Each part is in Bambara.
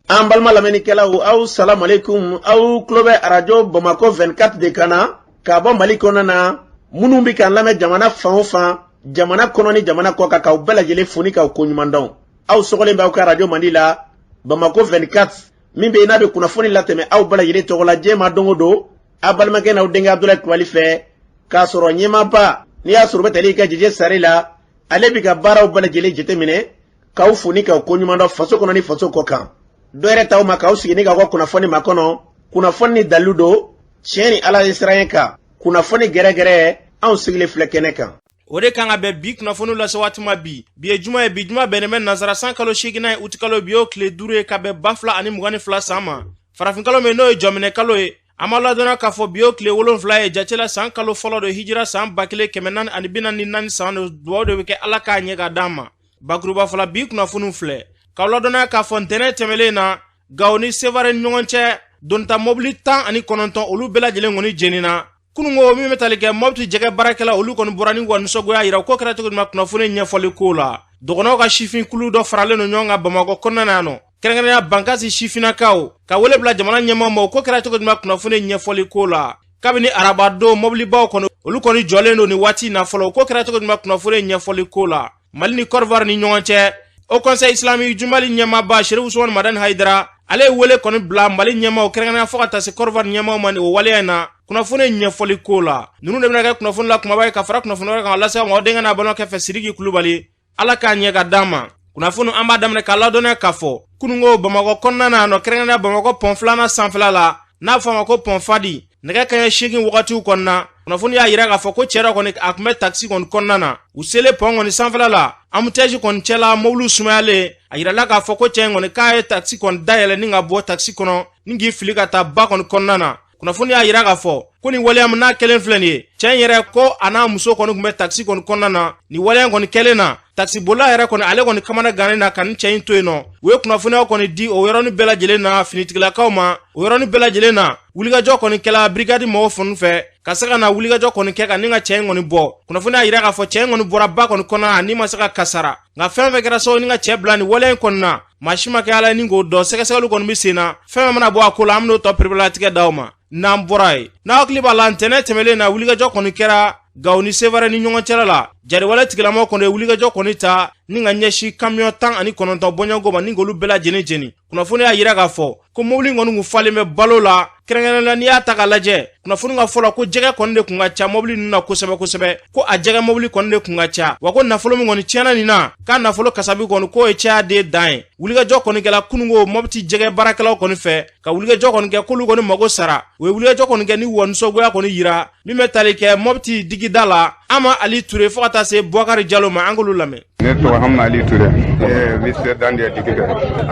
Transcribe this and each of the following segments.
An balma lamɛnnikɛlaw aw salam aleikum aw tulo bɛ arajo Bamako 24 de kan na ka bɔ Mali kɔnɔ na minnu bɛ k'an lamɛn jamana fan o fan jamana kɔnɔ ni jamana kɔ kan k'aw bɛɛ lajɛlen fo ni k'aw ko ɲuman dɔn aw sɔgɔlen b'aw ka arajo Mandi la Bamako 24 min bɛ yen n'a bɛ kunnafoni latɛmɛ aw bɛɛ lajɛlen tɔgɔ la diɲɛ ma don o don a balimakɛ n'aw denkɛ Abdulaye Kulibali fɛ k'a sɔrɔ ɲɛmaaba n'i y'a sɔrɔ o bɛ tali kɛ Jije Sare la ale bɛ ka baaraw bɛɛ lajɛlen jateminɛ k'aw fo ni k'aw ko ɲuman dɔn faso kɔnɔ ni faso kɔ kan. Dɔ yɛrɛ taw ma k'aw sigi ni k'aw ka kunnafoni ma kɔnɔ kunnafoni ni dalilu don tiɲɛ ni Ala ye siranya kan kunnafoni gɛrɛgɛrɛ anw sigilen filɛ kɛnɛ kan. O de kan ka bɛn bi kunnafoni lase waati ma bi ye juma ye bi juma bɛnnen bɛ nansara san kalo 8nan ye uti kalo bi y'o tile 5 ye ka bɛn 2022 san ma farafin kalo min n'o ye jɔminɛ kalo ye an b'a ladɔnna k'a fɔ bi y'o tile 7 ye jatela san kalo fɔlɔ do hijira san 1444 san do duwawu de bɛ kɛ Ala k'a ɲɛ ka d'an ma bakuruba fɔla bi kunnafoni filɛ k'aw ladɔnna k'a fɔ ntɛnɛ tɛmɛlen na Gawo ni Sevare ni ɲɔgɔn cɛ donta mobili 19 olu bɛɛ lajɛlen kɔni jenina kunungo min bɛ tali kɛ mobili jɛgɛ baarakɛla olu kɔni bɔra ni wa nisɔngoya yira ko kɛra cogo di ma kunnafoni ɲɛfɔli ko la dɔgɔnɔw ka sifin kulu dɔ faralen no ɲɔgɔn kan Bamakɔ kɔnɔna na yan nɔ kɛrɛnkɛrɛnnenya Bankasi sifinnakaw ka wele bila jamana ɲɛmaaw ma ko kɛra cogo di ma kunnafoni ɲɛfɔli ko la kabini araba don mobilibaw kɔni olu kɔni jɔlen don ni waati na fɔlɔ ko kɛra cogo di ma kunnafoni ɲɛfɔli ko la Mali ni Côte d'Ivoire ni ɲɔgɔn cɛ au conseil islamique jumbali ɲɛmaaba Cherif Ousmane Madani Haidara ale wele kɔni bila Mali ɲɛmaaw kɛrɛnkɛrɛnnenya fɔ ka taa se Côte d'Ivoire ɲɛmaaw ma o waleya in na kunnafoni ɲɛfɔli ko la ninnu de bɛna kɛ kunnafoni la kumaba ye ka fara kunnafoni wɛrɛ kan lase aw denkɛ n'a balimakɛ fɛ Sidiki Kulubali Ala k'a ɲɛ ka d'an ma kunnafoni an b'a daminɛ k'a ladɔnniya k'a fɔ kunungo Bamakɔ kɔnɔna na nɔ kɛrɛnkɛrɛnnenya Bamakɔ pont 2nan sanfɛla la n'a fɔ a ma ko pont Fadi nɛgɛ kanɲɛ 8 wagatiw kɔnɔna kunnafoni y'a yira k'a fɔ ko cɛ dɔ kɔni a tun bɛ taxi kɔni kɔnɔna na u selen pont kɔni sanfɛla la embouteillage kɔni cɛla mobiliw sumayalen a yirala k'a fɔ ko cɛ in kɔni k'a ye taxi kɔni dayɛlɛ ni ka bɔ taxi kɔnɔ ni k'i fili ka taa ba kɔni kɔnɔna na kunnafoni y'a yira k'a fɔ ko ni waleya min n'a kɛlen filɛ nin ye cɛ in yɛrɛ ko a n'a muso kɔni tun bɛ taxi kɔni kɔnɔna na ni waleya kɔni kɛlen na taxi bolila yɛrɛ kɔni ale kɔni kamana gannen na ka ni cɛ in to yen nɔ u ye kunnafoniyaw kɔni di o yɔrɔnin bɛɛ lajɛlen na finitigilakaw ma o yɔrɔnin bɛɛ lajɛlen na wulikajɔ kɔni kɛla brigade mɔgɔw fɔnu fɛ ka se ka na wulikajɔ kɔni kɛ ka ni ka cɛ in kɔni bɔ kunnafoni y'a yira k'a fɔ cɛ in kɔni bɔra ba kɔni kɔnɔ a ni ma se ka kasara nka fɛn fɛn kɛra sababu ni ka cɛ bila ni waleya in kɔni na maa si ma kɛ Ala ye ni k'o dɔn sɛgɛsɛgɛliw kɔni bɛ sen na fɛn mana bɔ a ko la an bɛn'o tɔ perepelelatigɛ d'aw ma n'an bɔra ye n'aw hakili b'a la ntɛnɛ tɛmɛlen na wulikajɔ kɔni kɛra Gawo ni Sevare ni ɲɔgɔn cɛla la jariwale tigilamɔgɔ kɔni ye wulikajɔ kɔni ta ni ka ɲɛsin camion 19 bɔɲɔgɔnko ma ni k'olu bɛɛ lajɛlen jeni kunnafoni y'a yira k'a fɔ ko mobili kɔni kun falen bɛ balo la kɛrɛnkɛrɛnnenya n'i y'a ta k'a lajɛ kunnafoni ka fɔlɔ ko jɛgɛ kɔni de kun ka ca mobili ninnu na kosɛbɛ kosɛbɛ ko a jɛgɛ mobili kɔni de kun ka ca wa ko nafolo min kɔni tiɲɛna nin na k'a nafolo kasabi kɔni k'o ye caya den dan ye wulikajɔ kɔni kɛla kunungo mobili jɛgɛ baarakɛlaw kɔni fɛ ka wulikajɔ kɔni kɛ k'olu kɔni mago sara u ye wulikajɔ kɔni kɛ ni wa nisɔngoya kɔni yira min bɛ tali kɛ mobili digida la Ama Ali Touré fo ka taa se Bouakari Diallo ma an k'olu lamɛn. Ne tɔgɔ Hamma Ali Touré vice dandiya digida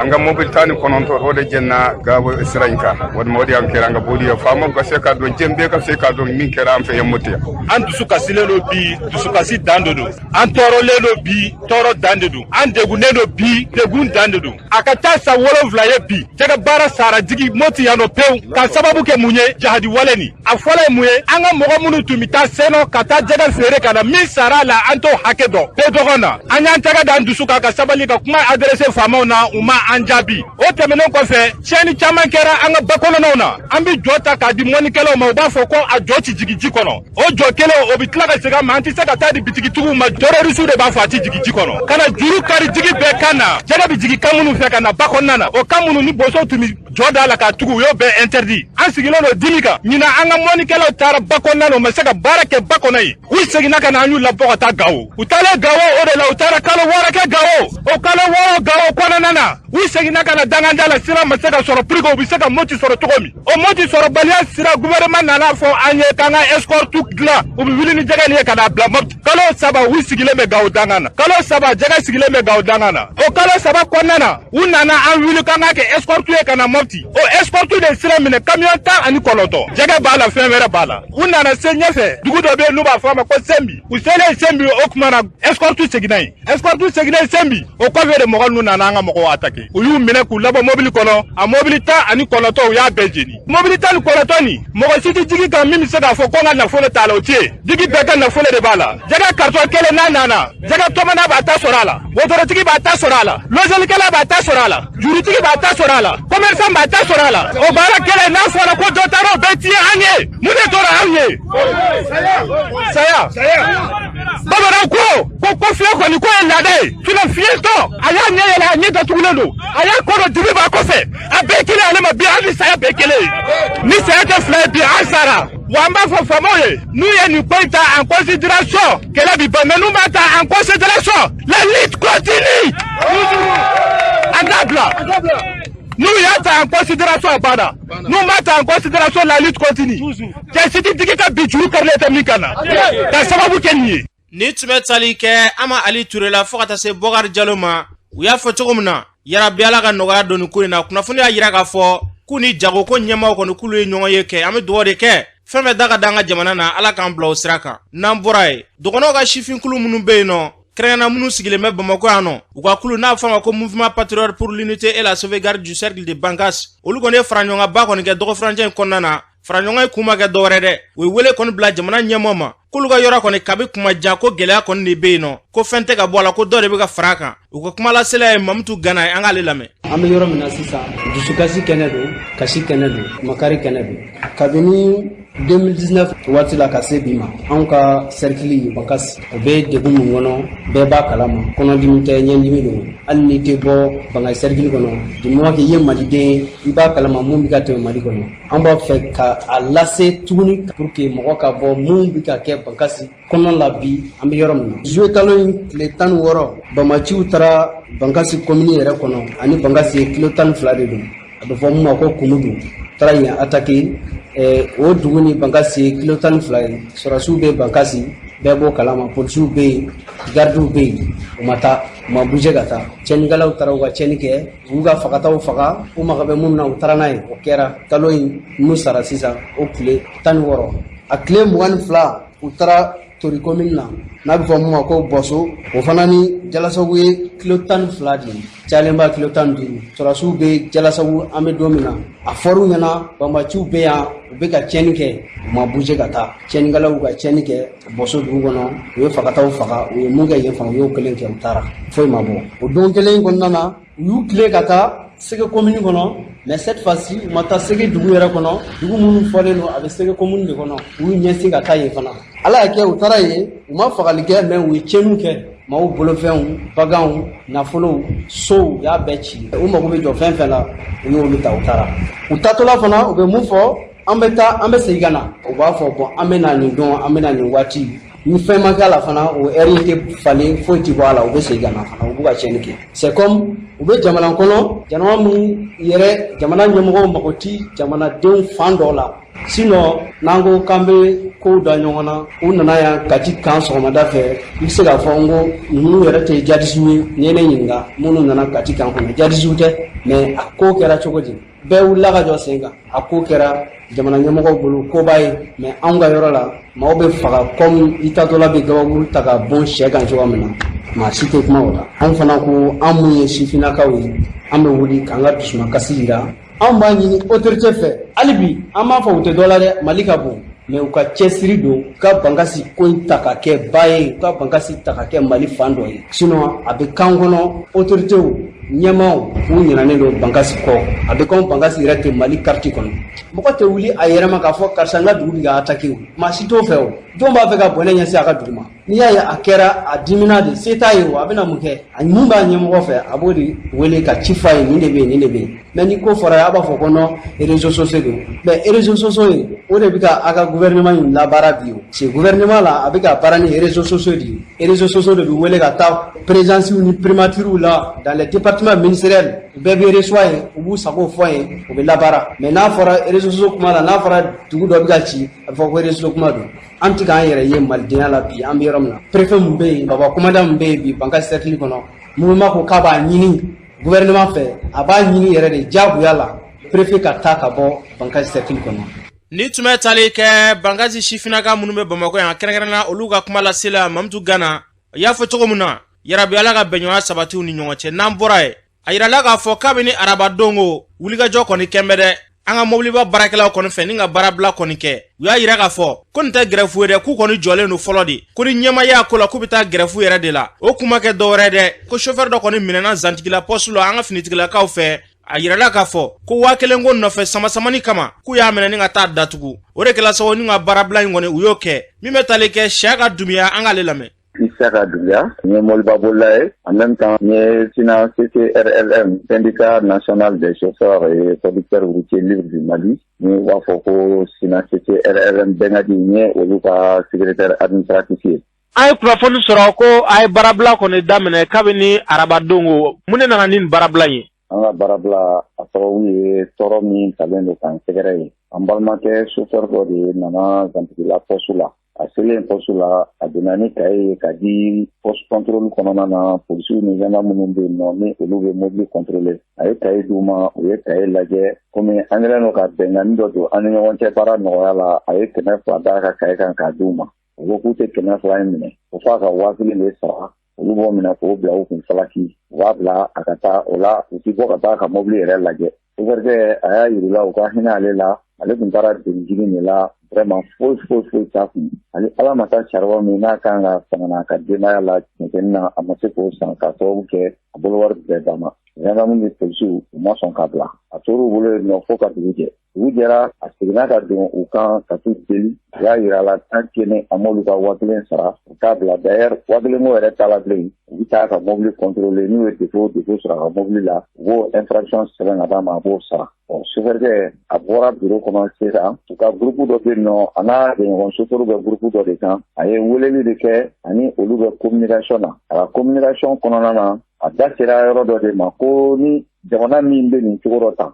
an ka mobile 19 o de jenna Gawo sira in kan wadma wadi an kɛra an ka bodi ya faama ka se ka dɔn jembe ka se ka dɔn min kɛra an fɛ yan motiya an dusu kasilen do bi dusu kasi dan de do an tɔɔrɔlen do bi tɔɔrɔ dan de do an degunnen do bi degun dan de do a ka taa sa 7 ye bi jɛgɛ baara sara jigi moti yan nɔ pewu ka sababu kɛ mun ye jahadi wale ni a fɔlɔ ye mun ye an ka mɔgɔ minnu tun bɛ taa seno ka taa jɛgɛ feere ka na min sara la an t'o hakɛ dɔn bɛɛ dɔgɔn na an y'an tɛgɛ da an dusu kan ka sabali ka kuma adressé faamaw na u ma an jaabi o tɛmɛnen kɔfɛ tiɲɛni caman kɛra an ka bakɔnɔnaw na an bɛ jɔ ta k'a di mɔnikɛlaw ma u b'a fɔ ko a jɔ ci jigin ji kɔnɔ o jɔ kelen o bɛ tila ka segin ma an tɛ se ka taa di bitigitigiw ma terroriste de b'a fɔ a tɛ jigin ji kɔnɔ ka na juru kari jigi bɛɛ kan na jɛgɛ bɛ jigin kan minnu fɛ ka na ba kɔnɔna na o kan minnu ni bosow tun bɛ jɔ da la k'a tugu u y'o bɛɛ interdit an sigilen don dimi kan ɲinan an ka mɔnikɛlaw taara ba kɔnɔna na u ma se ka baara kɛ ba kɔnɔ yen u seginna ka na an y'u labɔ ka taa Gawo u taalen Gawo o de la u taara kalo 6 kɛ Gawo o kalo 6 Gawo kɔnɔna na u seginna ka na danganda la sira ma se ka sɔrɔ pour que u bɛ se ka moti sɔrɔ cogo min o moti sɔrɔ baliya sira gouvernement nana fɔ an ye k'an ka escorte dilan u bɛ wuli ni jɛgɛ nin ye ka n'a bila moti kalo 3 u sigilen bɛ Gawo danga na kalo 3 jɛgɛ sigilen bɛ Gawo danga na o kalo 3 kɔnɔna na u nana an wuli k'an ka kɛ escorte ye ka na moti o escorte de sira minɛ camion 19 jɛgɛ b'a la fɛn wɛrɛ b'a la u nana se ɲɛfɛ dugu dɔ bɛ yen n'u b'a fɔ a ma ko Sembi u selen Sembi o kuma na escorte seginna yen escorte seginna Sembi o kɔfɛ de mɔgɔ ninnu nana an ka mɔgɔw attaqué ye u y'u minɛ k'u labɔ mobili kɔnɔ a mobili ta ani kɔnɔtɔ u y'a bɛɛ jeni mobili ta ni kɔnɔtɔ nin mɔgɔ si tɛ jigi kan min bɛ se k'a fɔ ko n ka nafolo t'a la o tɛ yen jigi bɛɛ ka nafolo de b'a la jɛgɛ karitɔn kelen n'a nana jɛgɛ tɔmɔnna b'a ta sɔrɔ a la wotorotigi b'a ta sɔrɔ a la lɔsɔlikɛla b'a ta sɔrɔ a la jurutigi b'a ta sɔrɔ a la commerçant b'a ta sɔrɔ a la o baara kɛlen n'a fɔra ko dɔ taara o bɛɛ tiɲɛ an ye mun de tora anw ye saya bamanan ko fiɲɛ kɔni ko ye laada ye fiɲɛtɔ a y'a ɲɛ yɛlɛ a ɲɛ datugulen don a y'a kɔ dɔ dibi b'a kɔfɛ a bɛɛ kelen ale ma bi hali ni saya bɛɛ kelen ni saya tɛ fila ye bi an sara wa an b'a fɔ faamaw ye n'u ye nin ko in ta en considération kɛlɛ bi ban mais n'u m'a ta en considération la lutte continue a dabila n'u y'a ta en considération a banna n'u m'a ta en considération la lutte continue cɛsititigi ka bi juru karilen tɛ min kan na ka sababu kɛ nin ye ni tun bɛ tali kɛ ama ali ture la fo ka taa se bɔkari jalo ma u y'a fɔ cogo min na yarabi ala ka nɔgɔya doni ko in na kunnafoni y'a yira k'a fɔ k'u ni jago ko ɲɛmaw kɔni k'ulu ye ɲɔgɔn ye kɛ an bɛ dugawu de kɛ fɛn bɛ da ka da an ka jamana na ala k'an bila o sira kan n'an bɔra ye dɔgɔnɔw ka sifinkulu minnu bɛ yen nɔ kɛrɛnkɛrɛnna minnu sigilen bɛ Bamako yan nɔ u ka kulu n'a fɔ ma ko mouvement patriote pour l'unité et la sauvegarde du cercle de Bangas olu kɔni ye fara ɲɔgɔn ba kɔni kɛ dɔgɔfurancɛ in kɔnɔna na fara ɲɔgɔn ye kun ma kɛ dɔwɛrɛ dɛ u ye wele kɔni bila jamana ɲɛmɔgɔ ma k'olu ka yɔrɔ kɔni kabi kuma jan ko gɛlɛya kɔni de bɛ yen nɔ ko fɛn tɛ ka bɔ a la ko dɔ de bɛ ka fara a kan u ka kuma lasela ye Mamutu Gana ye an k'ale lamɛn. An bɛ yɔrɔ min na sisan dusukasi kɛnɛ don kasi kɛnɛ don makari kɛnɛ don kabini 2019 waati la ka se bi ma anw ka cercle Bankasi o bɛ degun min kɔnɔ bɛɛ b'a kalama kɔnɔdimi tɛ ɲɛdimi don hali n'i tɛ bɔ Bankasi cercle kɔnɔ du moment que i ye maliden i b'a kalama mun bɛ ka tɛmɛ Mali kɔnɔ an b'a fɛ ka a lase tuguni pour que mɔgɔ ka bɔ mun bɛ ka kɛ Bankasi kɔnɔ la bi an bɛ yɔrɔ min na juillet kalo in tile 16 Bamaciw taara Bankasi commune yɛrɛ kɔnɔ ani Bankasi ye kilo 12 de don a bɛ fɔ mun ma ko Kumudu taara yen attaquer o dugu ni Bankasi ye kilo 12 ye sɔrɔsiw bɛ Bankasi bɛɛ b'o kalama polisiw bɛ yen gardiw bɛ yen u ma taa u ma bouger ka taa cɛnnikɛlaw taara u ka cɛnni kɛ u ka fagataw faga u mago bɛ mun na u taara n'a ye o kɛra kalo in n'u sara sisan o tile 16 a tile 22 u taara Tori commune na n'a bɛ fɔ mun ma ko Boso o fana ni Jalasagu ye kilo 12 de cayalenba kilo 15 sɔrɔsiw bɛ Jalasagu an bɛ don min na a fɔr'u ɲɛna Bamaciw bɛ yan u bɛ ka cɛnni kɛ u ma bouger ka taa cɛnnikɛlaw ka cɛnni kɛ Boso dugu kɔnɔ u ye fagataw faga u ye mun kɛ yen fana u y'o kelen kɛ u taara foyi ma bɔ o don kelen kɔnɔna na u y'u tile ka taa Sege commune kɔnɔ mais cette fois-ci u ma taa Sege dugu yɛrɛ kɔnɔ dugu minnu fɔlen don a bɛ Sege commune de kɔnɔ u y'u ɲɛsin ka taa yen fana ala y'a kɛ u taara yen u ma fagali kɛ mais u ye tiɲɛniw kɛ maaw bolofɛnw baganw nafolow sow y'a bɛɛ ci u mago bɛ jɔ fɛn fɛn la u y'olu ta u taara u taatɔla fana u bɛ mun fɔ an bɛ taa an bɛ segin ka na u b'a fɔ bon an bɛ na nin don an bɛ na nin waati ni fɛn ma kɛ a la fana o heure tɛ falen foyi tɛ bɔ a la u bɛ segin ka na fana u b'u ka tiɲɛni kɛ c'est comme u bɛ jamana kɔnɔ jamana min yɛrɛ jamana ɲɛmɔgɔw mago tɛ jamanadenw fan dɔ la sinon n'an ko k'an bɛ kow da ɲɔgɔn na u nana yan Kati kan sɔgɔmada fɛ i bɛ se k'a fɔ n ko ninnu yɛrɛ tɛ jadisiw ye n'i ye ne ɲininka minnu nana Kati kan kɔnɔ jadisiw tɛ mais a ko kɛra cogo di bɛɛ wulila ka jɔ sen kan a ko kɛra jamana ɲɛmɔgɔw bolo koba ye mais anw ka yɔrɔ la maaw bɛ faga comme i taatɔla bɛ gabakuru ta ka bɔn sɛ kan cogoya min na maa si tɛ kuma o la anw fana ko an mun ye sifinnakaw ye an bɛ wuli k'an ka dusumakasi jira anw b'a ɲini autorité fɛ hali bi an b'a fɔ u tɛ dɔ la dɛ Mali ka bon mais u ka cɛsiri don u ka Bankasi ko in ta ka kɛ ba ye u ka Bankasi ta ka kɛ Mali fan dɔ ye sinon a bɛ kan kɔnɔ autoritéw ɲɛmaaw u ɲinɛnen don Bankasi kɔ a bɛ comme Bankasi yɛrɛ tɛ Mali carte kɔnɔ mɔgɔ tɛ wuli a yɛrɛ ma k'a fɔ karisa n ka dugu bɛ ka attaquer o maa si t'o fɛ o jɔn b'a fɛ ka bɔnɛ ɲɛsin a ka dugu ma n'i y'a ye a kɛra a dimina de se t'a ye o a bɛna mun kɛ a mun b'a ɲɛmɔgɔ fɛ a b'o de wele ka ci f'a ye nin de bɛ yen nin de bɛ yen mais ni ko fɔra a b'a fɔ ko non réseaux sociaux don mais réseaux sociaux in o de bɛ ka a ka gouvernement in labaara bi o c'est gouvernement la a bɛ ka baara ni réseaux sociaux de ye réseaux sociaux de bɛ wele ka taa présidence ni primature la dans les départements ministériels bɛɛ bɛ reçoit yen u b'u sago fɔ yen u bɛ labaara mais n'a fɔra réseaux sociaux kuma la n'a fɔra dugu dɔ bɛ ka ci a bɛ fɔ ko réseaux kuma don an tɛ k'an yɛrɛ ye malidenya la bi an bɛ yɔrɔ min na préfet mun bɛ yen baba commandant mun bɛ yen bi Bankasi cercle kɔnɔ mouvement ko k'a b'a ɲini gouvernement fɛ a b'a ɲini yɛrɛ de diyagoya la préfet ka taa ka bɔ Bankasi cercle kɔnɔ. ni tun bɛ tali kɛ Bankasi sifinnaka minnu bɛ Bamako yan kɛrɛnkɛrɛnna olu ka kuma lasela Mamutu Gana y'a fɔ cogo min na yarabi ala ka bɛnɲɔgɔnya sabatiw ni ɲɔgɔn cɛ n'an bɔra ye a yirala k'a fɔ kabini arabadon o wulikajɔ kɔni kɛnbɛ dɛ an ka mobiliba baarakɛlaw kɔni fɛ ni ka baarabila kɔni kɛ u y'a yira k'a fɔ ko nin tɛ gɛrɛfu ye dɛ k'u kɔni jɔlen do fɔlɔ de ko ni ɲɛmaya ko la k'u bɛ taa gɛrɛfu yɛrɛ de la o kuma kɛ dɔwɛrɛ dɛ ko chauffeur dɔ kɔni minɛna zantigila poste la an ka finitigilakaw fɛ a yirala k'a fɔ ko 1000 ko nɔfɛ sama-samani kama k'u y'a minɛ ni ka taa datugu o de kɛla sababu ni ka baarabila in kɔni u y'o kɛ min bɛ tali kɛ Siyaka Dunbiya an k'ale lamɛn. Siyaka Dunbiya, n ye mɔliba bolila ye en même temps n ye SINA CCRLM syndicat national des chauffeurs et conducteurs routiers libres du Mali ni b'a fɔ ko SINA CCRLM bɛnkadi n ye olu ka secrétaire administratif ye. An ye kunnafoni sɔrɔ ko a ye baarabila kɔni daminɛ kabini arabadon o mun de nana ni nin baarabila ye. An ka baarabila a sababu ye tɔɔrɔ min talen do k'an sɛgɛrɛ ye an balimakɛ chauffeur dɔ de nana zantigila poste la a selen poste la a donna ni kaye ye ka di poste contrôle kɔnɔna na polisiw ni gendarme minnu bɛ yen nɔ ni olu bɛ mobili contrôler a ye kaye d'u ma u ye kaye lajɛ komi an kɛlen do ka bɛnkanni dɔ don an ni ɲɔgɔn cɛ baara nɔgɔya la a ye 200 d'a ka kaye kan k'a d'u ma u ko k'u tɛ 200 in minɛ ko f'a ka 1000 de sara olu b'o minɛ k'o bila u kun falaki u b'a bila a ka taa o la u ti bɔ ka taa ka mobili yɛrɛ lajɛ chauffeur a y'a yir'u la u ka hinɛ ale la ale tun taara denjigin de la vraiment foyi t'a kun ale ala ma taa charbon min n'a kan ka fangana a ka denbaya la tiɲɛni na a ma se k'o san k'a sababu kɛ a bolo wari bɛɛ d'a ma gendarme ni polisiw u ma sɔn k'a bila a tor'u bolo yen nɔ fo ka dugu jɛ dugu jɛra a seginna ka don u kan ka t'u deli u y'a yira la tant que ni a m'olu ka 1000 sara u t'a bila d'ailleurs 1000 ko yɛrɛ t'a la bilen u bɛ taa ka mobili contrôler n'u ye défaut sɔrɔ a ka mobili la u b'o infraction sɛbɛn ka d'a ma a b'o sara chauffeur a bɔra bureau kɔnɔ sisan u ka groupe dɔ bɛ yen nɔ a n'a ɲɔgɔn chauffeur bɛ groupe dɔ de kan a ye weleli de kɛ ani olu bɛ communication na a ka communication kɔnɔna na a da sera yɔrɔ dɔ de ma ko ni jamana min bɛ nin cogo dɔ ta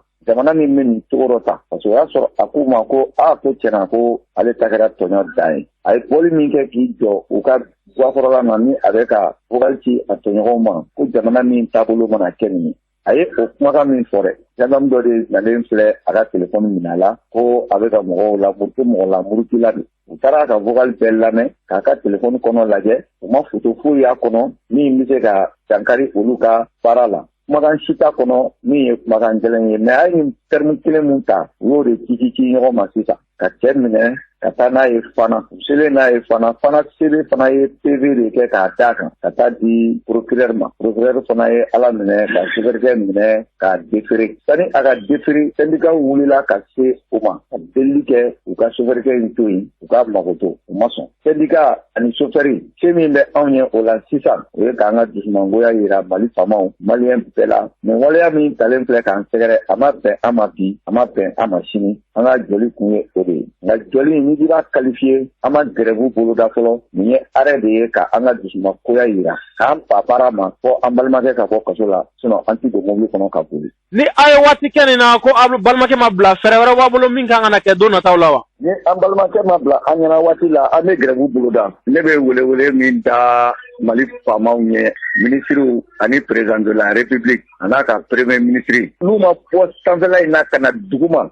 parce que o y'a sɔrɔ a k'u ma ko ko tiɲɛna ko ale ta kɛra tɔɲɔ dan ye a ye bɔli min kɛ k'i jɔ u ka guwafɔrɔla na ni a bɛ ka vocal ci a tɔɲɔgɔnw ma ko jamana min taabolo mana kɛ nin ye a ye o kumakan min fɔ dɛ gendarme dɔ de nalen filɛ a ka telefɔni minɛ a la ko a bɛ ka mɔgɔw lamuru mɔgɔ lamurutila de u taara a ka vocal bɛɛ lamɛn k'a ka telefɔni kɔnɔ lajɛ u ma photo foyi y'a kɔnɔ min bɛ se ka dankari olu ka baara la kumakan si t'a kɔnɔ min ye kumakan gɛlɛn ye mais a ye terme kelen mun ta u y'o de ci ɲɔgɔn ma sisan ka cɛ minɛ ka taa n'a ye Fana u selen n'a ye Fana selen fana ye PV de kɛ k'a d'a kan ka taa di procureur ma procureur fana ye ala minɛ ka chauffeur minɛ k'a déférer sani a ka déférer syndicat wulila ka se o ma ka delili kɛ u ka chauffeur in to yen u ka magoto u ma sɔn syndicat ani chauffeur se min bɛ anw ye o la sisan o ye k'an ka dusumangoya yira Mali faamaw maliyɛn bɛɛ la mais waleya min talen filɛ k'an sɛgɛrɛ a ma bɛn an ma bi a ma bɛn an ma sini an ka joli kun ye o de ye nka joli ni i b'a qualifié an ma grève boloda fɔlɔ nin ye arrêt de ye ka an ka dusumangoya yira k'an pa baara ma fɔ an balimakɛ ka bɔ kaso la sinon an ti don mobili kɔnɔ ka boli. Ni a ye waati kɛ nin na ko a balimakɛ ma bila fɛɛrɛ wɛrɛ b'a bolo min kan ka na kɛ don nataw la wa? Ni an balimakɛ ma bila an ɲɛna waati la an bɛ grève boloda ne bɛ welewele min da Mali faamaw ɲɛ ministres ani président de la République a n'a ka premier ministre n'u ma bɔ sanfɛla in na ka na dugu ma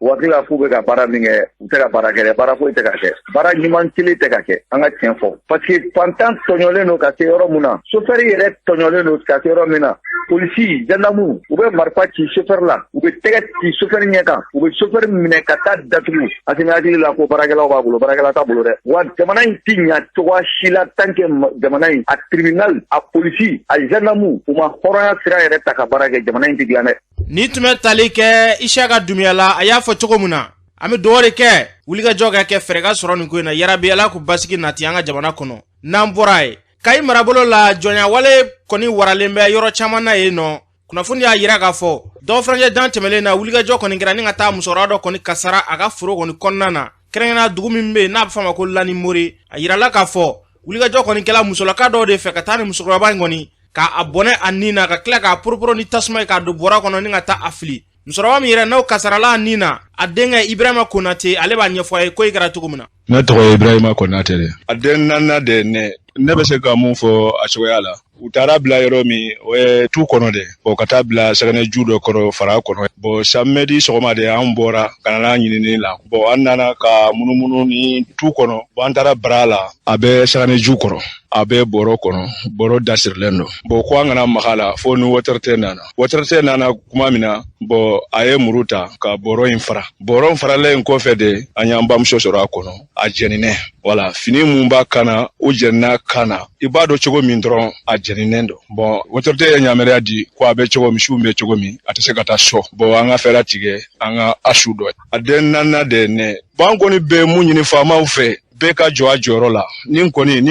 wakili la f'u bɛ ka baara min kɛ u tɛ ka baara kɛ dɛ baara foyi tɛ ka kɛ baara ɲuman kelen tɛ ka kɛ an ka tiɲɛ fɔ parce que fantan tɔɲɔlen don ka se yɔrɔ min na chauffeur yɛrɛ tɔɲɔlen don ka se yɔrɔ min na polisi gendarme u bɛ marifa ci chauffeur la u bɛ tɛgɛ ci chauffeur ɲɛ kan u bɛ chauffeur minɛ ka taa datugu a tɛ hakili la ko baarakɛlaw b'a bolo baarakɛla t'a bolo dɛ wa jamana in ti ɲa cogoya si la tant que jamana in a tribunal a polisi a gendarme u ma hɔrɔnya sira yɛrɛ ta ka baara kɛ jamana in ti dilan dɛ. Ni tun bɛ tali kɛ Isiyaka Dunbiya la a y'a fɔ cogo min na an bɛ dugawu de kɛ wulikajɔ ka kɛ fɛɛrɛ ka sɔrɔ nin ko in na yarabi Ala k'u basigi nati an ka jamana kɔnɔ n'an bɔra ye Kayi marabolo la jɔnya wale kɔni waralen bɛ yɔrɔ caman na yen nɔ kunnafoni y'a yira k'a fɔ dɔw furancɛ dan tɛmɛlen na wulikajɔ kɔni kɛra ni ka taa musokɔrɔba dɔ kɔni kasara a ka foro kɔni kɔnɔna na kɛrɛnkɛrɛnnenya dugu min bɛ yen n'a bɛ fɔ a ma ko Lani Mori a yirala k'a fɔ wulikajɔ kɔni kɛla musolaka dɔw de fɛ ka taa ni musokɔrɔba in kɔni k'a bɔnɛ a nin na ka tila k'a poroporo ni tasuma ye k'a don bɔrɔ kɔnɔ ni ka taa a fili musokɔrɔba min yɛrɛ n'o kasarala a nin na a denkɛ Ibrahima Konate ale b'a ɲɛfɔ a ye ko i kɛra cogo min na. Ne tɔgɔ ye Ibrahima Konate de a den naaninan de ne bɛ se ka mun fɔ a cogoya la u taara bila yɔrɔ min o ye tu kɔnɔ dɛ ka taa bila sɛgɛnɛju dɔ kɔrɔ fara kɔnɔ samedi sɔgɔma de an bɔra ka na ɲinini la an nana ka munumunu ni tu kɔnɔ an taara bara la a bɛ sɛgɛnɛju kɔrɔ a bɛ bɔrɔ kɔnɔ bɔrɔ dasirilen don ko an kana maga la fo ni wɔtɛrɛtɛ nana kuma min na a ye muru ta ka bɔrɔ in fara bɔrɔ in faralen kɔfɛ de an y'an bamuso sɔrɔ a kɔnɔ a jɛninɛ wala fini mun b'a kan na o jɛnina kan na i b'a dɔn cogo min dɔrɔn a jɛninen don wɔtɛrɛtɛ ye yamaruya di ko a bɛ cogo misiw bɛ cogo min a tɛ se ka taa so an ka fɛɛrɛ tigɛ an ka asu dɔ a den naaninan de ne an kɔni bɛ mun ɲini faamaw fɛ bɛɛ ka jɔ a jɔyɔrɔ la nin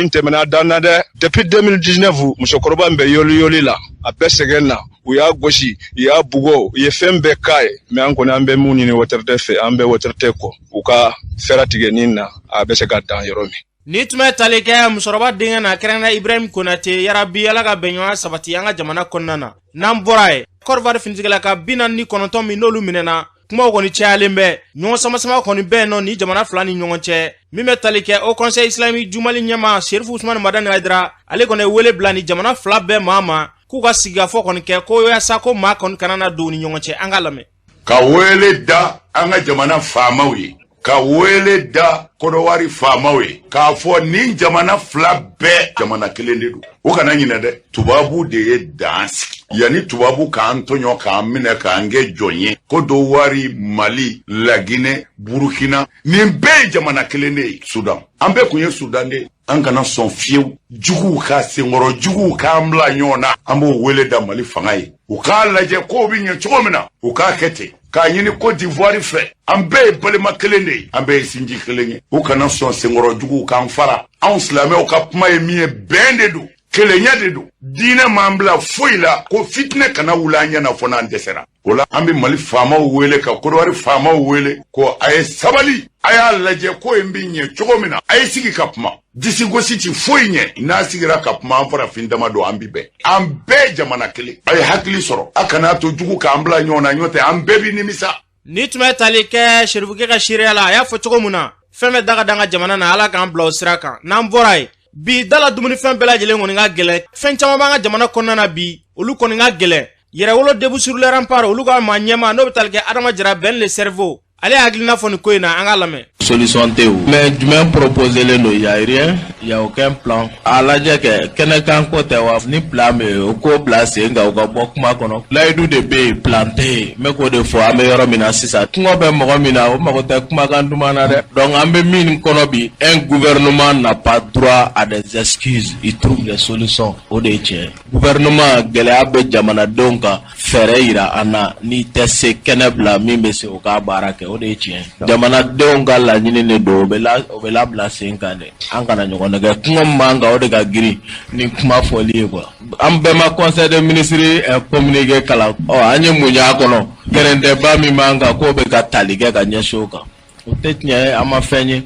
tɛmɛna dan na dɛ depuis 2019 musokɔrɔba bɛ yoli la a bɛɛ sɛgɛn na u y'a gosi u y'a bugɔ u ye fɛn bɛɛ k'a ye mais an kɔni an bɛ mun ɲini wɔtɛrɛtɛ fɛ an bɛ wɔtɛrɛtɛ kɔ u ka fɛɛrɛ tigɛ nin na a bɛ se ka dan yɔrɔ min ni tun bɛ tali kɛ musokɔrɔba denkɛ na kɛrɛnkɛrɛnna Ibrahim Konate yarabi Ala ka bɛnɲɔgɔnya sabati an ka jamana kɔnɔna na n'an bɔra ye Côte d'Ivoire finitigila ka 49 min n'olu minɛna kumaw kɔni cayalen bɛ ɲɔgɔn sama kɔni bɛ nɔ ni jamana fila ni ɲɔgɔn cɛ min bɛ tali kɛ au conseil islamique jumali ɲɛma Sherifu Usmani Madani Haidara ale kɔni wele bila ni jamana fila bɛɛ ma k'u ka sigikafɔ kɔni kɛ ko yasa ko maa kɔni kana na don ni ɲɔgɔn cɛ an ka lamɛn ka wele da an ka jamana faamaw ye ka wele da Kodowari faamaw ye k'a fɔ ni jamana fila bɛɛ jamana kelen de don o kana ɲinɛ dɛ tubabu de ye dan sigi yani tubabu k'an tɔɲɔ k'an minɛ k'an kɛ jɔn ye Kodowari Mali Laginɛ Burukina nin bɛɛ ye jamana kelen de ye Sudan an bɛɛ kun ye Sudan de an kana sɔn fiyewu juguw ka senkɔrɔ juguw k'an bila ɲɔgɔn na an b'o wele da Mali fanga ye u k'a lajɛ kow bi ɲɛ cogo min na u k'a kɛ ten k'a ɲini Côte d'Ivoire fɛ an bɛɛ ye balima kelen de ye an bɛɛ ye sinji kelen ye u kana sɔn senkɔrɔ juguw k'an fara anw silamɛw ka kuma ye min ye bɛn de don kelenya de don diinɛ m'an bila foyi la ko fitinɛ kana wuli an ɲɛna fɔ n'an dɛsɛra o la an bɛ Mali faamaw wele ka Kodowari faamaw wele ko a ye sabali a y'a lajɛ ko in bi ɲɛ cogo min na a ye sigi ka kuma disi gosi ti foyi ɲɛ n'a sigira ka kuma an farafin dama don an bi bɛn an bɛɛ jamana kelen a ye hakili sɔrɔ a kana to jugu k'an bila ɲɔgɔn na ɲɔtɛ an bɛɛ bi nimisa ni tun bɛ tali kɛ Sherifukɛ ka seereya la a y'a fɔ cogo min na fɛn bɛ daga dan ka jamana na Ala k'an bila o sira kan n'an bɔra ye bi dala dumunifɛn bɛɛ lajɛlen kɔni ka gɛlɛ fɛn caman b'an ka jamana kɔnɔna na bi olu kɔni ka gɛlɛ yɛrɛwolo debu sur le rempart olu ka maa ɲɛma n'o bɛ tali kɛ Adama Jara Ben le cerveau ale hakilina fɔ nin ko in na an ka lamɛn solution tɛ o mais jumɛn proposelen don y a rien y a aucun plan a lajɛ kɛ kɛnɛkan ko tɛ wa ni plan bɛ yen o ko bila sen kan o ka bɔ kuma kɔnɔ layidu de bɛ yen plan tɛ yen n bɛ k'o de fɔ an bɛ yɔrɔ min na sisan kɔngɔ bɛ mɔgɔ min na o mago tɛ kumakan duman na dɛ donc an bɛ min kɔnɔ bi un gouvernement n'a pas droit à des excuses il trouve des solutions o de ye tiɲɛ gouvernement gɛlɛya bɛ jamanadenw kan fɛɛrɛ yira an na n'i tɛ se kɛnɛ bila min bɛ se o ka baara kɛ o de ye tiɲɛ jamanadenw ka laɲini de don o bɛ labila sen kan dɛ an kana ɲɔgɔn nɛgɛ kuma man kan o de ka girin ni kuma fɔli ye quoi an bɛɛ ma conseil des ministres communiqué kalan an ye mun y'a kɔnɔ kɛrɛntɛba min b'an kan k'o bɛ ka tali kɛ ka ɲɛsin o kan o tɛ tiɲɛ ye an ma fɛn ye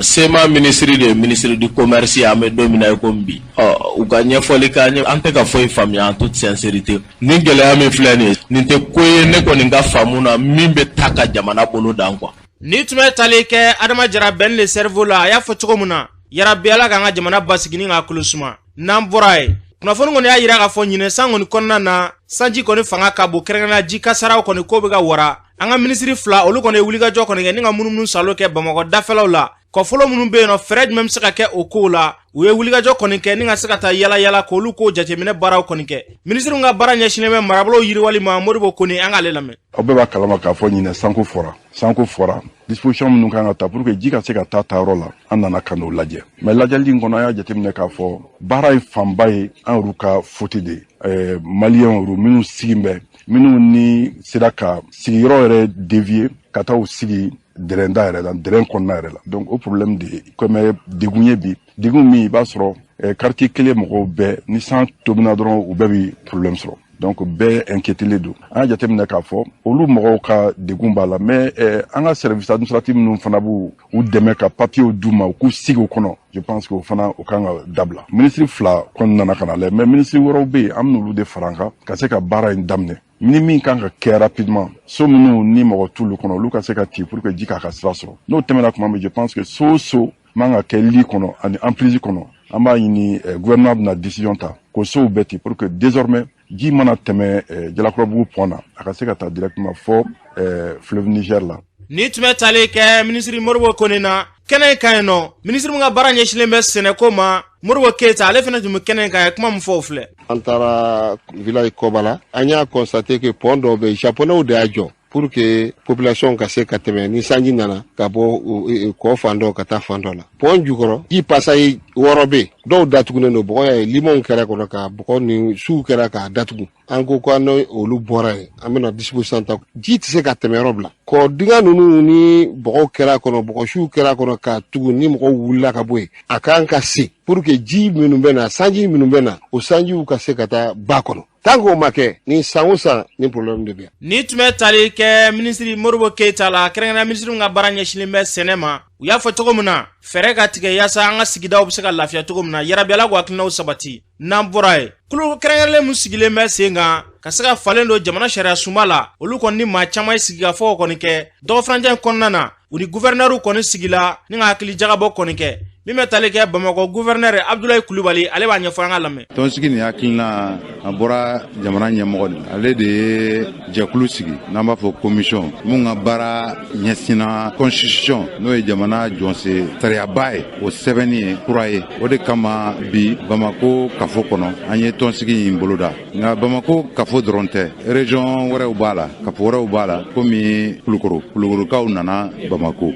sema ministre de ministre du commerce an bɛ don min na i komi bi u ka ɲɛfɔli k'an ye an tɛ ka foyi faamuya en toute sincérité ni gɛlɛya min filɛ nin ye nin tɛ ko ye ne kɔni ka faamu na min bɛ taa ka jamana bolo dan quoi ni tun bɛ tali kɛ Adama Jara Ben le cerveau la a y'a fɔ cogo min na yarabi Ala k'an ka jamana basigi ni k'a kolo suma n'an bɔra ye kunnafoni kɔni y'a yira k'a fɔ ɲinɛ san kɔni kɔnɔna na sanji kɔni fanga ka bon kɛrɛnkɛrɛnnenya ji kasaraw kɔni ko bɛ ka wara an ka minisiri fila olu kɔni ye wulikajɔ kɔni kɛ ni ka munumunu salo kɛ Bamakɔ dafɛlaw la kɔfɔlɔ minnu bɛ yen nɔ fɛɛrɛ jumɛn bɛ se ka kɛ o kow la u ye wulikajɔ kɔni kɛ ni ka se ka taa yala k'olu ko jateminɛ baaraw kɔni kɛ minisiriw ka baara ɲɛsinnen bɛ marabolo yiriwali ma Modibo Kone an k'ale lamɛn aw bɛɛ b'a kalama k'a fɔ ɲinɛ sanko fɔra disposition minnu kan ka ta pour que ji ka se ka taa yɔrɔ la an nana ka n'o lajɛ mais lajɛli in kɔnɔ an y'a jateminɛ k'a fɔ baara ye fanba ye an yɛrɛ ka faute de maliyɛnw yɛrɛ minnu sigi bɛ minnu ni sera ka sigiyɔrɔ yɛrɛ dévier ka taa o sigi dɛrɛnda yɛrɛ la dɛrɛn kɔnɔna yɛrɛ la donc o problème de comme degun ye bi degun min i b'a sɔrɔ quartier kelen mɔgɔw bɛɛ ni san tobina dɔrɔn u bɛɛ bi problème sɔrɔ donc bɛɛ inquiételen don an y'a jateminɛ k'a fɔ olu mɔgɔw ka degun b'a la mais an ka service administratif minnu fana b'u dɛmɛ ka papier d'u ma u k'u sigi o kɔnɔ je pense que o fana o kan ka dabila ministre fila kɔni nana ka na lajɛ mais ministre wɛrɛw bɛ yen an bɛn'olu de fara an kan ka se ka baara in daminɛ ni min kan ka kɛ rapidement so minnu ni mɔgɔ t'olu kɔnɔ olu ka se ka ci pour que ji k'a ka sira sɔrɔ n'o tɛmɛna tuma min je pense que so man ka kɛ li kɔnɔ ani emprise kɔnɔ an b'a ɲini gouvernement bɛna décision ta k'o se o bɛɛ ten pour que désormais ji mana tɛmɛ Jalakɔrɔbugu pont na a ka se ka taa directement fɔ fleuve Niger la. Ni tun bɛ tali kɛ minisiri Modibo Kone na kɛnɛ kan yen nɔ minisiri min ka baara ɲɛsinnen bɛ sɛnɛko ma Modibo Keyita ale fana tun bɛ kɛnɛ kan ye kuma min fɔ o filɛ. An taara village Kobala an y'a constaté que pont dɔ bɛ japonais de y'a jɔ pour que population ka se ka tɛmɛ ni sanji nana ka bɔ kɔ fan dɔ ka taa fan dɔ la. Pont jukɔrɔ ji passage 6 bɛ yen dɔw datugunen don bɔgɔ ye limonw kɛra kɔnɔ ka bɔgɔ ni suw kɛra k'a datugu an ko k'an olu bɔra yen an bɛna disposition ta ji tɛ se ka tɛmɛ yɔrɔ bila kɔ dingɛ ninnu ni bɔgɔ kɛra kɔnɔ bɔgɔ suw kɛra kɔnɔ k'a tugu ni mɔgɔw wulila ka bɔ yen a kan ka se pour que ji minnu bɛ na sanji minnu bɛ na o sanjiw ka se ka taa ba kɔnɔ. Tant qu'on m'a fait, ni san o san ni problème de bien. Ni tun bɛ tali kɛ minisiri Modibo Keyita la kɛrɛnkɛrɛnnenya minisiri ka baara ɲɛsinnen bɛ sɛnɛ ma u y'a fɔ cogo min na fɛɛrɛ ka tigɛ yaasa an ka sigidaw bɛ se ka lafiya cogo min na yarabi Ala k'o hakilinaw sabati n'an bɔra yen kulu kɛrɛnkɛrɛnlen min sigilen bɛ sen kan ka se ka falen don jamana sariya sunba la olu kɔni ni maa caman ye sigikafɔw kɔni kɛ dɔgɔfurancɛ in kɔnɔna na u ni gouverneur kɔni sigila ni ka hakili jagabɔ kɔni kɛ min bɛ tali kɛ Bamakɔ gouverneur Abdoulaye Kulibali ale b'a ɲɛfɔ an ka lamɛn. Tɔnsigi ni hakilina a bɔra jamana ɲɛmɔgɔ de ale de ye jɛkulu sigi n'an b'a fɔ commission mun ka baara ɲɛsinna constitution n'o ye jamana jɔnsen sariyaba ye o sɛbɛnni ye kura ye o de kama bi Bamako kafo kɔnɔ an ye tɔnsigi in boloda nka Bamako kafo dɔrɔn tɛ région wɛrɛw b'a la kafo wɛrɛw b'a la komi Kulukorokaw nana Bamako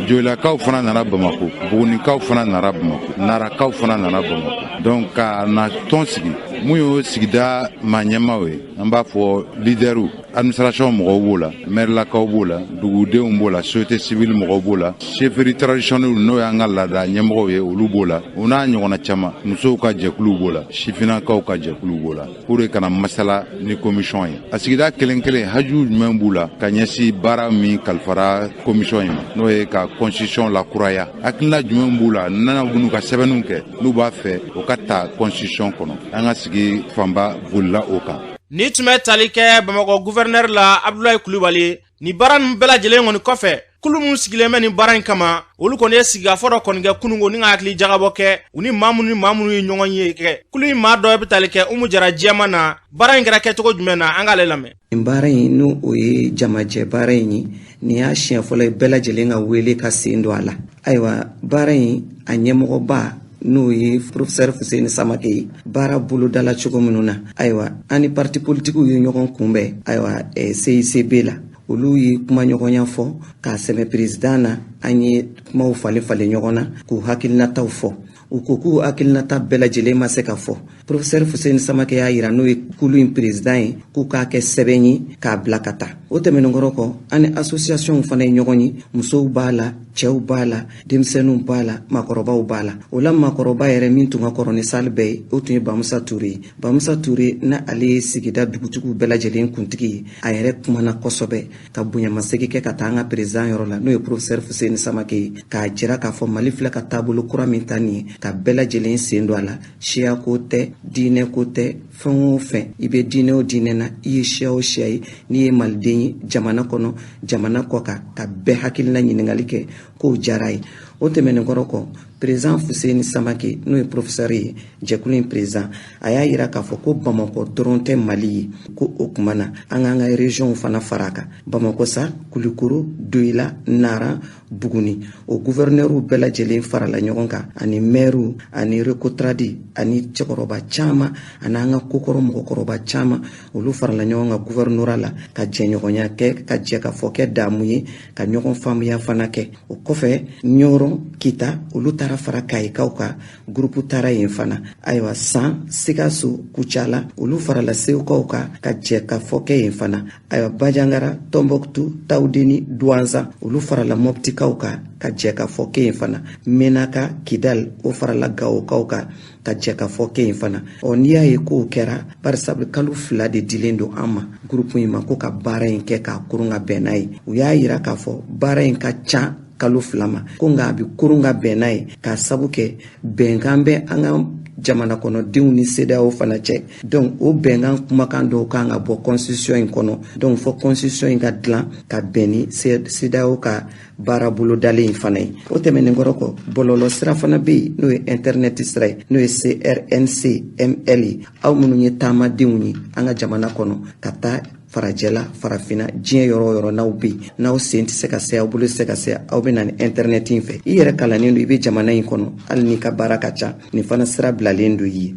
Joyilakaw fana nana Bamako Bugunikaw fana nana Bamako Narakaw fana nana Bamako donc ka na tɔn sigi mun y'o sigida maa ɲɛmaaw ye an b'a fɔ leaderu administration mɔgɔw b'o la mairelakaw b'o la dugudenw b'o la société civile mɔgɔw b'o la chefferie traditionnelle n'o y'an ka laada ɲɛmɔgɔw ye olu b'o la o n'a ɲɔgɔnna caman musow ka jɛkuluw b'o la sifinnakaw ka jɛkuluw b'o la pour que kana masala ni commission ye a sigida kelen kelen haju jumɛn b'u la ka ɲɛsin baara min kalifara commission ye ma n'o ye ka constitution lakuraya hakilina jumɛn b'u la nana n'u ka sɛbɛnniw kɛ n'u b'a fɛ o ka ta constitution kɔnɔ an ka sigi fanba bolila o kan. Ni tun bɛ tali kɛ Bamakɔ gouverneur la Abdoulaye Kulibali ni baara ninnu bɛɛ lajɛlen kɔni kɔfɛ kulu minnu sigilen bɛ nin baara in kama olu kɔni ye sigikafɔ dɔ kɔni kɛ kununko ni ka hakili jagabɔ kɛ u ni maa minnu ye ɲɔgɔn ye kɛ kulu in maa dɔ bɛ tali kɛ Umu Jara jɛma na baara in kɛra kɛcogo jumɛn na an k'ale lamɛn. Nin baara in n'o o ye jamajɛ baara in ye nin y'a siɲɛ fɔlɔ ye bɛɛ lajɛlen ka wele ka sen don a la ayiwa baara in a ɲɛmɔgɔba n'o ye professeur Fuseni Samake ye baara bolodala cogo minnu na ayiwa ani parti politiques ye ɲɔgɔn kunbɛn ayiwa CICB la olu ye kuma ɲɔgɔnya fɔ k'a sɛbɛn président na an ye kumaw falen ɲɔgɔn na k'u hakilinataw fɔ u ko k'u hakilinata bɛɛ lajɛlen ma se ka fɔ professeur Fuseni Samake y'a yira n'o ye kulu in président ye k'u k'a kɛ sɛbɛn ye k'a bila ka taa o tɛmɛnen kɔ ani association fana ye ɲɔgɔn ye musow b'a la cɛw b'a la denmisɛnninw b'a la maakɔrɔbaw b'a la o la maakɔrɔba yɛrɛ min tun ka kɔrɔ ni sali bɛɛ ye o tun ye Bamusa Ture ye Bamusa Ture na ale ye sigida dugutigiw bɛɛ lajɛlen kuntigi ye a yɛrɛ kumana kosɛbɛ ka bonyamasegi kɛ ka taa an ka président yɔrɔ la n'o ye professeur Fuseni Samake ye k'a jira k'a fɔ Mali filɛ ka taabolo kura min ta nin ye ka bɛɛ lajɛlen sen don a la siya ko tɛ diinɛ ko tɛ fɛn o fɛn i bɛ diinɛ o diinɛ na i ye siya o siya ye n'i ye maliden ye jamana kɔnɔ jamana kɔ kan ka bɛɛ hakilina ɲininkali kɛ k'o diyara ye o tɛmɛnen kɔ président Fuseni Samake n'o ye professeur ye jɛkulu in président a y'a yira k'a fɔ ko Bamakɔ dɔrɔn tɛ Mali ye ko o kuma na an k'an ka région fana fara a kan Bamakɔ sa Kulikoro Doyila Nara Buguni o gouverneurs bɛɛ lajɛlen farala ɲɔgɔn kan ani maires ani Rekotradi ani cɛkɔrɔba caman ani an ka kokɔrɔ mɔgɔkɔrɔba caman olu farala ɲɔgɔn kan gouvernorat la ka jɛɲɔgɔnya kɛ ka jɛ ka fɔ kɛ damu ye ka ɲɔgɔn faamuya fana kɛ o kɔfɛ Ɲɔrɔ Kita olu taara fara Kayikaw kan groupe taara yen fana ayiwa San Sikaso Kucala olu farala Seukaw kan ka jɛ ka fɔ kɛ yen fana ayiwa Bajangara Tombouctou Tawdeni Douanza olu farala Moptikaw kan ka jɛ ka fɔ kɛ yen fana Menaka Kidal o farala Gawokaw kan ka jɛ ka fɔ kɛ yen fana n'i y'a ye k'o kɛra barisabu kalo 2 de dilen don an ma groupe in ma ko ka baara in kɛ k'a kurun ka bɛn n'a ye u y'a yira k'a fɔ baara in ka ca kalo 2 ma ko nka a bɛ kurun ka bɛn n'a ye k'a sabu kɛ bɛnkan bɛ an ka jamana kɔnɔ denw ni CEDEAO fana cɛ. Donc o bɛnkan kumakan dɔw kan ka bɔ constitution in kɔnɔ. Donc fɔ constitution in ka dilan ka bɛn ni CEDEAO ka baara bolo dalen in fana ye. O tɛmɛnen kɔrɔ kɔ bɔlɔlɔ sira fana bɛ yen n'o ye internet sira ye n'o ye CRNC ML ye. Aw minnu ye taamadenw ye an ka jamana kɔnɔ ka taa farajɛla farafina diɲɛ yɔrɔ o yɔrɔ n'aw bɛ yen n'aw sen tɛ se ka se aw bolo tɛ se ka se aw bɛ na ni internet in fɛ i yɛrɛ kalannen don i bɛ jamana in kɔnɔ hali n'i ka baara ka ca nin fana sira bilalen don i ye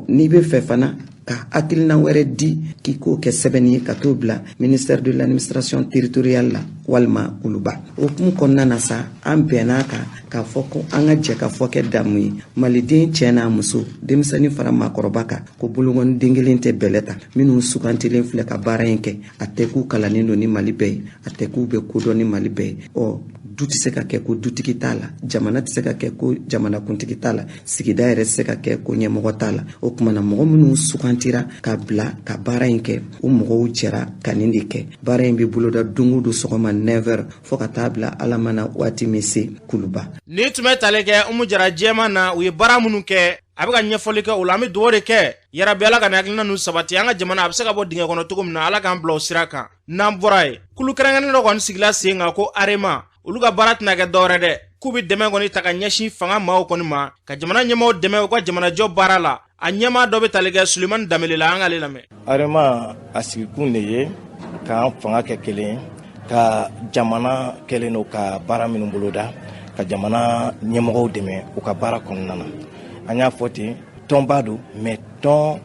n'i bɛ fɛ fana ka hakilina wɛrɛ di k'i k'o kɛ sɛbɛnni ye ka t'o bila ministère de l'administration territoriale la walima oluba okumu kɔnɔna na sa an bɛnn'a kan k'a fɔ ko an ka jɛ ka fɔ kɛ damu ye maliden cɛ n'a muso denmisɛnnin fara maakɔrɔba kan ko bolokɔni den kelen tɛ bɛlɛ ta minnu sugantilen filɛ ka baara in kɛ a tɛ k'u kalannen don ni Mali bɛɛ ye a tɛ k'u bɛ kodɔn ni Mali bɛɛ ye du tɛ se ka kɛ ko dutigi t'a la jamana tɛ se ka kɛ ko jamanakuntigi t'a la sigida yɛrɛ tɛ se ka kɛ ko ɲɛmɔgɔ t'a la o kumana mɔgɔ minnu sugantira ka bila ka baara in kɛ o mɔgɔw jɛra ka nin de kɛ baara in bɛ boloda don o don sɔgɔma 9h fɔ ka taa bila ala mana waati min se kuluba ni tun bɛ tali kɛ Umu Jara jɛman na u ye baara minnu kɛ a bɛ ka ɲɛfɔli kɛ o la an bɛ dugawu de kɛ yarabi Ala ka hakilina ninnu sabati an ka jamana a bɛ se ka bɔ dingɛ kɔnɔ cogo min na Ala k'an bila o sira kan n'an bɔra yen kulu kɛrɛnkɛrɛnnen dɔ kɔni sigila sen kan ko Arema olu ka baara tɛna kɛ dɔwɛrɛ dɛ k'u bɛ dɛmɛ kɔni ta ka ɲɛsin fanga maaw kɔni ma ka jamana ɲɛmaaw dɛmɛ u ka jamanajɔ baara la a ɲɛmaa dɔ bɛ tali kɛ Sulemani Danbele la an k'ale lamɛn. Arema a sigikun de ye k'an fanga kɛ kelen ka jamana kɛlen no ka baara minnu boloda ka jamana ɲɛmɔgɔw dɛmɛ u ka baara kɔnɔna na an y'a fɔ ten tɔnba don mais tɔn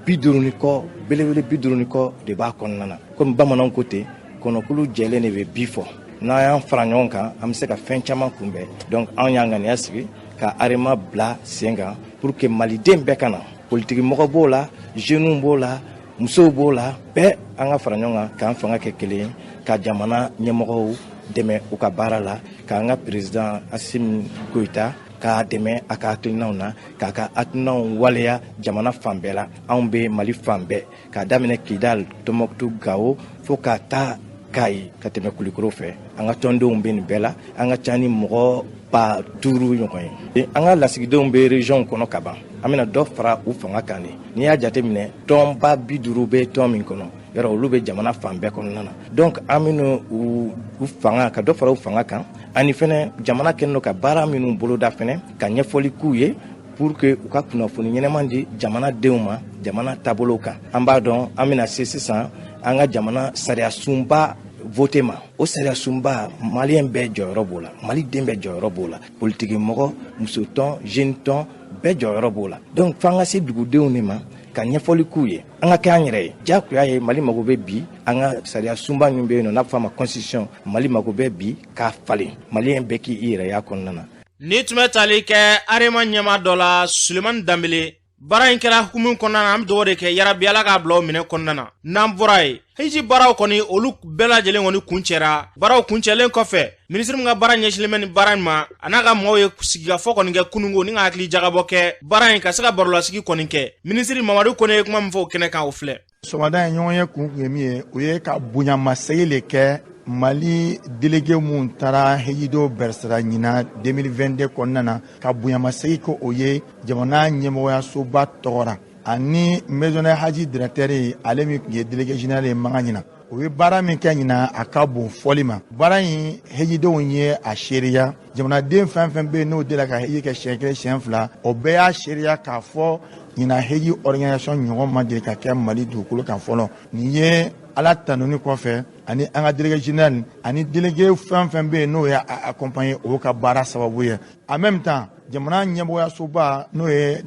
50 kɔ belebele 50 kɔ de b'a kɔnɔna na komi bamananw ko ten kɔnɔkulu jɛlen de bɛ bi fɔ n'an y'an fara ɲɔgɔn kan an bɛ se ka fɛn caman kunbɛn donc anw y'an ŋaniya sigi ka Arema bila sen kan pour que maliden bɛɛ ka na politiki mɔgɔ b'o la jeunes b'o la musow b'o la bɛɛ an ka fara ɲɔgɔn kan k'an fanga kɛ kelen ka jamana ɲɛmɔgɔw dɛmɛ u ka baara la k'an ka président Assimi Goïta k'a dɛmɛ a ka hakilinaw na k'a ka hakilinaw waleya jamana fan bɛɛ la anw bɛ Mali fan bɛɛ k'a daminɛ Kidal Tombouctou Gao fo ka taa Kayi ka tɛmɛ Kulikoro fɛ an ka tɔndenw bɛ nin bɛɛ la an ka ca ni mɔgɔ 5000 ɲɔgɔn ye an ka lasigidenw bɛ région kɔnɔ ka ban an bɛna dɔ fara u fanga kan de n'i y'a jateminɛ tɔnba 50 bɛ tɔn min kɔnɔ yɔrɔ olu bɛ jamana fan bɛɛ kɔnɔna na donc an bɛna u fanga ka dɔ fara u fanga kan ani fɛnɛ jamana kɛlen don ka baara minnu boloda fɛnɛ ka ɲɛfɔli k'u ye pour que u ka kunnafoni ɲɛnɛman di jamanadenw ma jamana taabolo kan an b'a dɔn an bɛna se sisan an ka jamana sariya sunba voté ma o sariya sunba malien bɛɛ jɔyɔrɔ b'o la maliden bɛɛ jɔyɔrɔ b'o la politiki mɔgɔ musotɔn jeune tɔn bɛɛ jɔyɔrɔ b'o la donc f'an ka se dugudenw de ma ka ɲɛfɔli k'u ye an ka kɛ an yɛrɛ ye diyagoya ye Mali mago bɛ bi an ka sariya sunba min bɛ yen nɔ n'a bɛ fɔ a ma constitution Mali mago bɛ bi k'a falen malien bɛɛ k'i yɛrɛ y'a kɔnɔna na. ni tun bɛ tali kɛ Arema ɲɛmaa dɔ la Sulemani Danbele baara in kɛra hukumu kɔnɔna na an bɛ dugawu de kɛ yarabi Ala k'a bila o minɛ kɔnɔna na n'an bɔra yen hiji baaraw kɔni olu bɛɛ lajɛlen kɔni kuncɛra baaraw kuncɛlen kɔfɛ minisiri min ka baara ɲɛsinnen bɛ nin baara in ma a n'a ka mɔgɔw ye sigikafɔ kɔni kɛ kunungo ni ka hakili jagabɔ kɛ baara in ka se ka barolasigi kɔni kɛ minisiri Mamadu Kone ye kuma min fɔ o kɛnɛ kan o filɛ. Sɔgɔmada in ɲɔgɔn ye kun ye min ye o ye ka bonyamasegin le kɛ Mali délégué mun taara hejido bɛrɛsira ɲina 2022 kɔnɔna na ka bonyamasegin ko o ye jamana ɲɛmɔgɔyasoba tɔgɔra ani maisonnaire haji directeur ye ale min ye délégué général ye manga ɲina o ye baara min kɛ ɲina a ka bon fɔli ma baara in hejidenw ye a seereya jamanaden fɛn fɛn bɛ yen n'o dela ka heji kɛ siɲɛ kelen siɲɛ fila o bɛɛ y'a seereya k'a fɔ ɲina heji organisation ɲɔgɔn ma deli ka kɛ Mali dugukolo kan fɔlɔ nin ye Ala tanuni kɔfɛ ani an ka délégué général ani délégué fɛn fɛn bɛ yen n'o ye accompagné o ka baara sababu ye en même temps jamana ɲɛmɔgɔyasoba n'o ye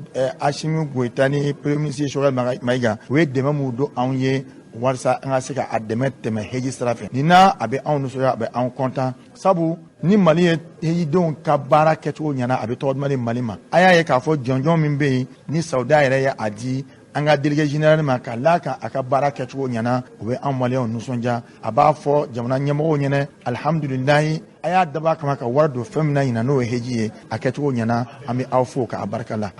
Assimi Goïta ni premier ministre Choguel Maïga o ye dɛmɛ mun don anw ye walasa an ka se ka a dɛmɛ tɛmɛ heji sira fɛ nin na a bɛ anw nisɔndiya a bɛ anw content sabu ni Mali ye hejidenw ka baara kɛcogo ɲɛna a bɛ tɔgɔ duman di Mali ma a y'a ye k'a fɔ jɔnjɔn min bɛ yen ni Saudiya yɛrɛ ye a di an ka délégué général ma ka l'a kan a ka baara kɛcogo ɲɛna o bɛ an maliyɛnw nisɔndiya a b'a fɔ jamana ɲɛmɔgɔw ɲɛna alihamudulilayi a y'a dab'a kama ka wari don fɛn min na ɲinan n'o ye heji ye a kɛcogo ɲɛna an bɛ aw fo k'a barika la.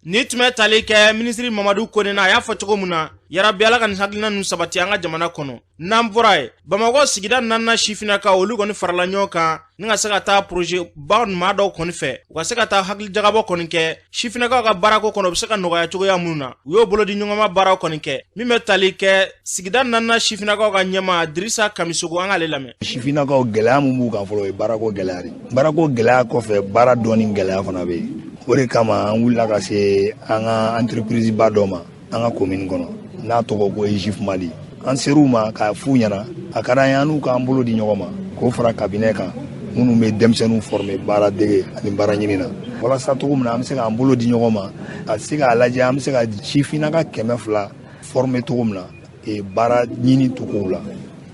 ni tun bɛ tali kɛ minisiri Mamadu Kone na a y'a fɔ cogo min na yarabi Ala ka nin hakilina ninnu sabati an ka jamana kɔnɔ n'an bɔra ye Bamakɔ sigida 4 sifinakaw olu kɔni farala ɲɔgɔn kan ni ka se ka taa projet ba maa dɔw kɔni fɛ u ka se ka taa hakili jagabɔ kɔni kɛ sifinakaw ka baarako kɔnɔ u bɛ se ka nɔgɔya cogoya minnu na u y'o bolo di ɲɔgɔnma baaraw kɔni kɛ min bɛ tali kɛ sigida 4 sifinakaw ka ɲɛma Dirisa Kamisogo an k'ale lamɛn. Sifinakaw gɛlɛya mun b'u kan fɔlɔ o ye baarako gɛlɛya de baarako gɛlɛya kɔfɛ baara dɔɔni gɛlɛya fana bɛ yen o de kama an wulila ka se an ka entreprise ba dɔ ma an ka commune kɔnɔ n'a tɔgɔ ko Egypte Mali an ser'u ma k'a f'u ɲɛna a ka d'an ye an n'u k'an bolo di ɲɔgɔn ma k'o fara cabinet kan minnu bɛ denmisɛnninw former baara dege ani baara ɲini na walasa cogo min na an bɛ se k'an bolo di ɲɔgɔn ma ka se k'a lajɛ an bɛ se ka sifinnaka 200 former cogo min na baara ɲini cogo la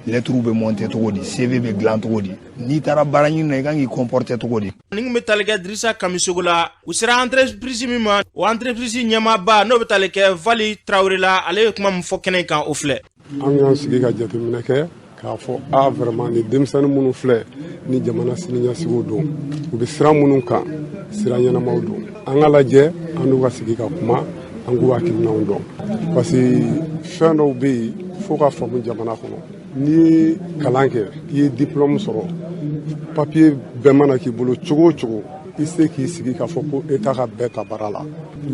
lettres bɛ monter cogo di CV bɛ dilan cogo di n'i taara baara ɲini na i kan k'i comporter cogo di. ni kun bɛ tali kɛ Dirisa Kamisogo la u sera entreprise min ma o entreprise ɲɛmaaba n'o bɛ tali kɛ Vali Traoré la ale ye kuma min fɔ kɛnɛ kan o filɛ. an y'an sigi ka jateminɛ kɛ k'a fɔ vraiment ni denmisɛnnin minnu filɛ ni jamana siniɲɛsigiw don u bɛ sira minnu kan sira ɲɛnamaw don an ka lajɛ an n'u ka sigi ka kuma an k'u hakilinaw dɔn parce que fɛn dɔw bɛ yen fo ka faamu jamana kɔnɔ n'i ye kalan kɛ i ye diplôme sɔrɔ papier bɛɛ mana k'i bolo cogo o cogo i se k'i sigi k'a fɔ ko État ka bɛɛ ta baara la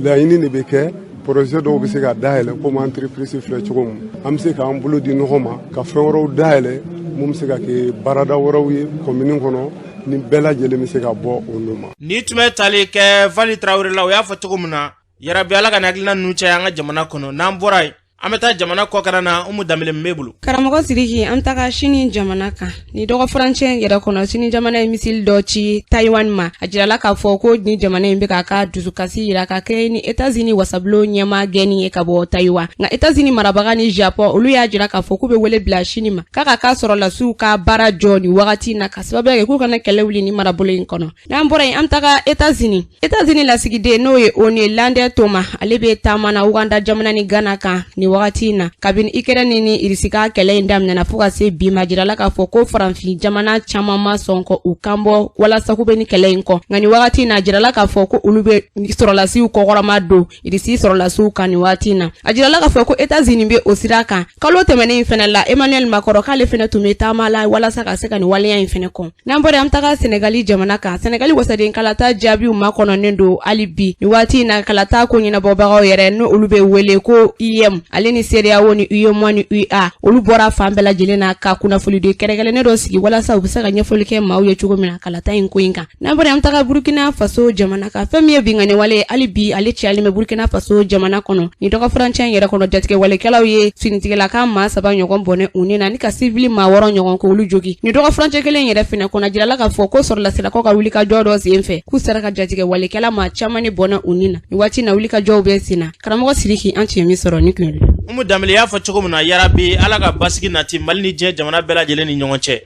laɲini de bɛ kɛ projet dɔw bɛ se ka dayɛlɛ komi entreprise filɛ cogo min an bɛ se k'an bolo di ɲɔgɔn ma ka fɛn wɛrɛw dayɛlɛ mun bɛ se ka kɛ baarada wɛrɛw ye commune kɔnɔ ni bɛɛ lajɛlen bɛ se ka bɔ o nɔ ma. ni tun bɛ tali kɛ Vali Traoré la o y'a fɔ cogo min na yarabi Ala ka nin hakilina ninnu caya an ka jamana kɔnɔ n'an bɔra yen an bɛ taa jamana kɔkara na Umu Danbele min b'e bolo. Karamɔgɔ Sidiki an taga sini jamana kan ni dɔgɔ furancɛ yɛrɛ kɔnɔ sini jamana ye misili dɔ ci Taiwan ma a jirala k'a fɔ ko ni jamana in bɛ k'a ka dusukasi yira ka kɛ ni États-Unis wasabilo ɲɛma gɛnni ye ka bɔ Taiwan nka États-Unis marabaga ni Japon olu y'a jira k'a fɔ k'u bɛ wele bila sini ma k'a ka k'a sɔrɔ lasiw ka baara jɔ ni wagati na ka sababuya kɛ k'u kana kɛlɛ wuli ni marabolo in kɔnɔ n'an bɔra yen an taga États-Unis lasigiden n'o ye One Landé Toma ale bɛ taama na Uganda jamana ni Ghana kan ni wagati na kabini Ukraine ni irisika kɛlɛ in daminɛna fo ka se bi ma jirala k'a fɔ ko faranfin jamana caman ma sɔn ko u kan bɔ walasa k'u bɛ ni kɛlɛ in kɔ nka ni wagati na jirala k'a fɔ ko olu bɛ sɔrɔlasiw kɔkɔrɔma don irisi sɔrɔlasiw kan ni wagati na a jirala k'a fɔ ko États-Unis bɛ o sira kan kalo tɛmɛnen in fɛnɛ la Emmanuel Macron k'ale fɛnɛ tun bɛ taama la walasa ka se ka ni waleya in fɛnɛ kɔn n'an bɔra an taga Senegali jamana kan Senegali wasaden kalata jaabiw ma kɔnɔnen don hali bi ni wagati na kalata ko ɲɛnabɔbagaw yɛrɛ no olu bɛ wele ko IEM ale ni CEDEAO ni UEMOA ni UA olu bɔra fan bɛɛ lajɛlen na ka kunnafoni de kɛrɛnkɛrɛnnen dɔ sigi walasa u bɛ se ka ɲɛfɔli kɛ maaw ye cogo min na kalata in ko in kan n'an bɔra an taga Burkina Faso jamana kan fɛn min ye bingani wale hali bi ale cayalen bɛ Burkina Faso jamana kɔnɔ ni dɔgɔ furancɛ yɛrɛ kɔnɔ jatigɛ walekɛlaw ye finitigilaka maa 7 ɲɔgɔn bɔnɛ u ni na ni ka civil maa 6 ɲɔgɔn ko olu jogi ni dɔgɔ furancɛ kelen yɛrɛ fɛnɛ kɔnɔ jirala k'a fɔ ko sɔrɔlasirakaw ka wuli ka jɔ dɔ sen fɛ k'u sera ka jatigɛ walekɛla maa caman ni bɔnɛ u ni na ni waati na wuli ka jɔw bɛ sen na karamɔgɔ Sidiki an tiɲɛ min sɔrɔ ni kun Umu Danbele y'a fɔ cogo min na yarabi Ala ka basigi nati Mali ni diɲɛ jamana bɛɛ lajɛlen ni ɲɔgɔn cɛ